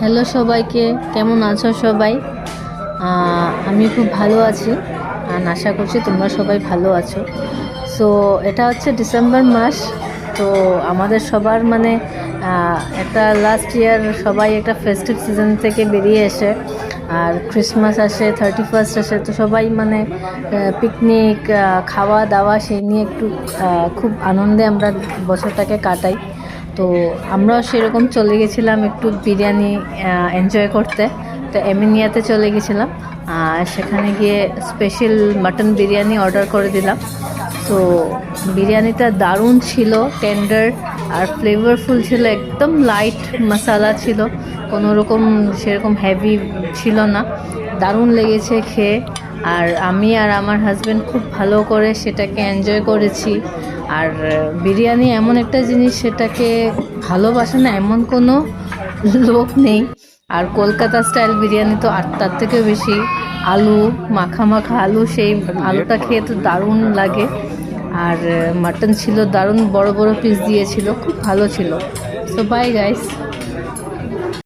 Hello সবাইকে, কেমন আছো সবাই? আমি খুব ভালো আছি আর আশা করছি তোমরা সবাই ভালো আছো। সো এটা হচ্ছে ডিসেম্বর মাস। তো আমাদের সবার মানে একটা লাস্ট ইয়ার সবাই একটা ফেস্টিভ সিজন থেকে বেরিয়ে এসে আর ক্রিসমাস আসে, 31st আসে, তো সবাই মানে পিকনিক, খাওয়া দাওয়া সেই নিয়ে একটু খুব আনন্দে আমরা বছরটাকে কাটাই। তো আমরাও সেরকম চলে গেছিলাম একটু বিরিয়ানি এনজয় করতে। তো এমিনিয়াতে চলে গেছিলাম, সেখানে গিয়ে স্পেশাল মাটন বিরিয়ানি অর্ডার করে দিলাম। তো বিরিয়ানিটা দারুণ ছিল, টেন্ডার আর ফ্লেভারফুল ছিল, একদম লাইট মশালা ছিল, কোনো রকম সেরকম হেভি ছিল না। দারুণ লেগেছে খেয়ে, আর আমি আর আমার হাজব্যান্ড খুব ভালো করে সেটাকে এনজয় করেছি। আর বিরিয়ানি এমন একটা জিনিস, সেটাকে ভালোবাসে না এমন কোনো লোক নেই। আর কলকাতা স্টাইল বিরিয়ানি তো আর তার থেকেও বেশি, আলু মাখা মাখা আলু, সেই আলুটা খেয়ে তো দারুণ লাগে। আর মাটন ছিল দারুণ, বড় বড় পিস দিয়েছিল, খুব ভালো ছিল। So bye guys.